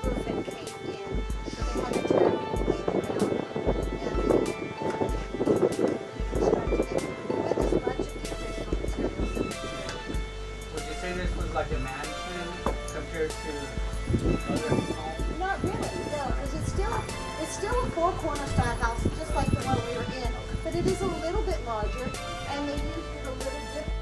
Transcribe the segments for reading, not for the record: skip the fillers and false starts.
roof had caved in, so they had to tear the whole thing around. And then reconstruct it with as much of the original materials. Would you say this was like a mansion compared to other homes? Not really, no, because it's still a four-corner style house, just like the one we were in, but it is a little bit larger, and they used it a little different.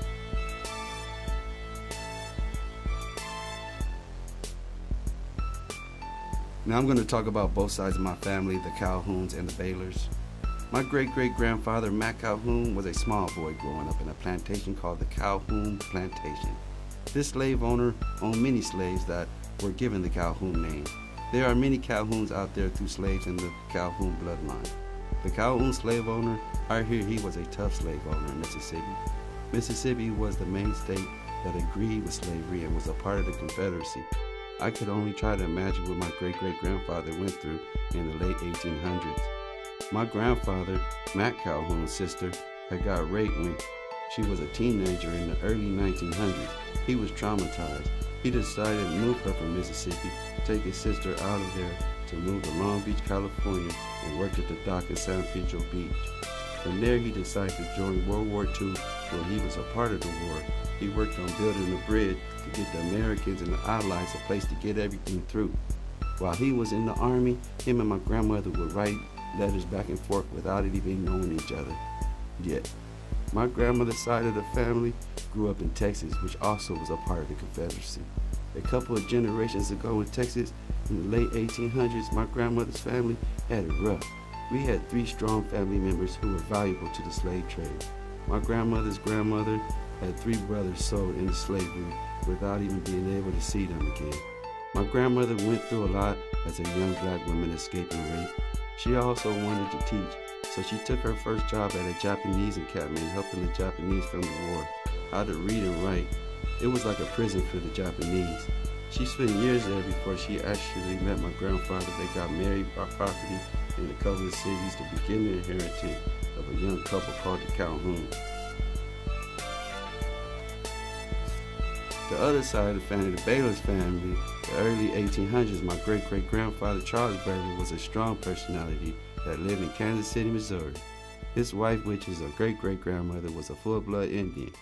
Now I'm going to talk about both sides of my family, the Calhouns and the Baylors. My great-great-grandfather, Matt Calhoun, was a small boy growing up in a plantation called the Calhoun Plantation. This slave owner owned many slaves that were given the Calhoun name. There are many Calhouns out there through slaves in the Calhoun bloodline. The Calhoun slave owner, I hear he was a tough slave owner in Mississippi. Mississippi was the main state that agreed with slavery and was a part of the Confederacy. I could only try to imagine what my great-great-grandfather went through in the late 1800s. My grandfather, Matt Calhoun's sister, had got raped when she was a teenager in the early 1900s. He was traumatized. He decided to move her from Mississippi, take his sister out of there, to move to Long Beach, California, and work at the dock in San Pedro Beach. From there, he decided to join World War II, where he was a part of the war. He worked on building a bridge to get the Americans and the Allies a place to get everything through. While he was in the Army, him and my grandmother would write letters back and forth without even knowing each other yet. My grandmother's side of the family grew up in Texas, which also was a part of the Confederacy. A couple of generations ago in Texas, in the late 1800s, my grandmother's family had it rough. We had 3 strong family members who were valuable to the slave trade. My grandmother's grandmother had 3 brothers sold into slavery without even being able to see them again. My grandmother went through a lot as a young black woman escaping rape. She also wanted to teach, so she took her first job at a Japanese encampment helping the Japanese from the war how to read and write. It was like a prison for the Japanese. She spent years there before she actually met my grandfather. They got married by property in a couple of cities to begin the inheritance of a young couple called the Calhoun. The other side of the family, the Baylor's family, the early 1800s, my great-great-grandfather Charles Baylor was a strong personality that lived in Kansas City, Missouri. His wife, which is a great-great-grandmother, was a full-blood Indian.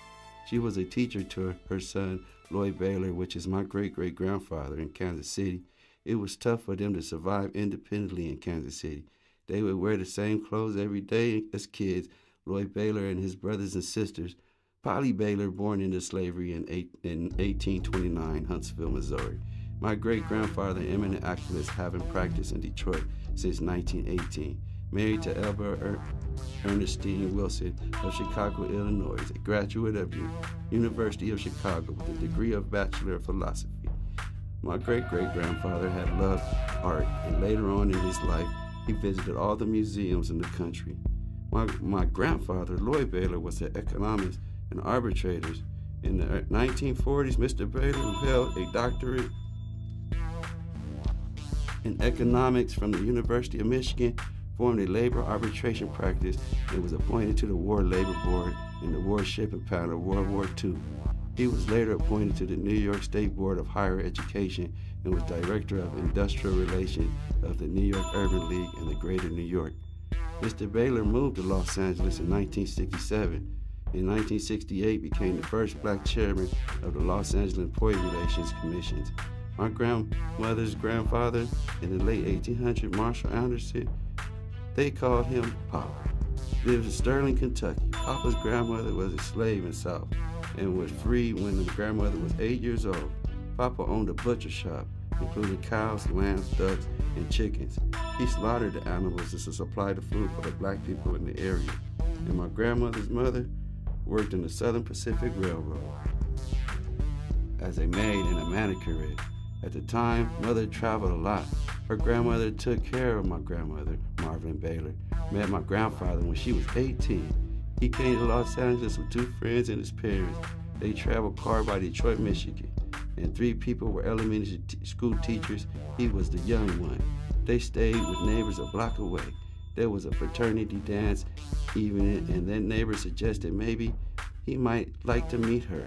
She was a teacher to her son, Lloyd Baylor, which is my great-great-grandfather in Kansas City. It was tough for them to survive independently in Kansas City. They would wear the same clothes every day as kids. Lloyd Baylor and his brothers and sisters. Polly Baylor, born into slavery in 1829, Huntsville, Missouri. My great-grandfather, eminent activist, having practiced in Detroit since 1918. Married to Elba Ernestine Wilson of Chicago, Illinois, a graduate of the University of Chicago with a degree of Bachelor of Philosophy. My great-great-grandfather had loved art, and later on in his life, he visited all the museums in the country. My grandfather, Lloyd Baylor, was an economist and arbitrator. In the 1940s, Mr. Baylor, who held a doctorate in economics from the University of Michigan, formed a labor arbitration practice and was appointed to the War Labor Board and the War Shipping Panel of World War II. He was later appointed to the New York State Board of Higher Education and was Director of Industrial Relations of the New York Urban League and the Greater New York. Mr. Baylor moved to Los Angeles in 1967. In 1968, became the first black chairman of the Los Angeles Employee Relations Commissions. My grandmother's grandfather in the late 1800s, Marshall Anderson, they called him Papa. Lived in Sterling, Kentucky. Papa's grandmother was a slave in South and was freed when the grandmother was 8 years old. Papa owned a butcher shop, including cows, lambs, ducks, and chickens. He slaughtered the animals to supply the food for the black people in the area. And my grandmother's mother worked in the Southern Pacific Railroad as a maid and a manicurist. At the time, Mother traveled a lot. Her grandmother took care of my grandmother, Marvin Baylor. Met my grandfather when she was 18. He came to Los Angeles with 2 friends and his parents. They traveled car by Detroit, Michigan, and 3 people were elementary school teachers. He was the young one. They stayed with neighbors a block away. There was a fraternity dance evening, and then neighbor suggested maybe he might like to meet her.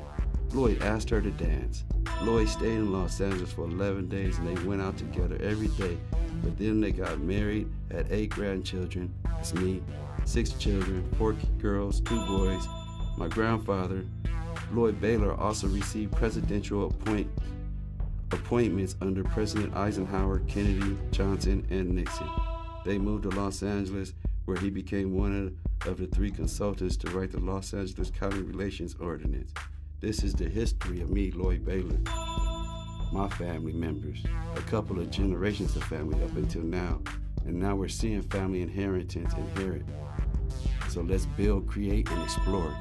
Lloyd asked her to dance. Lloyd stayed in Los Angeles for 11 days and they went out together every day. But then they got married, had 8 grandchildren. That's me. 6 children, 4 girls, 2 boys. My grandfather, Lloyd Baylor, also received presidential appointments under President Eisenhower, Kennedy, Johnson, and Nixon. They moved to Los Angeles, where he became one of the 3 consultants to write the Los Angeles County Relations Ordinance. This is the history of me, Lloyd Baylor. My family members, a couple of generations of family up until now, and now we're seeing family inheritance inherit. So let's build, create, and explore.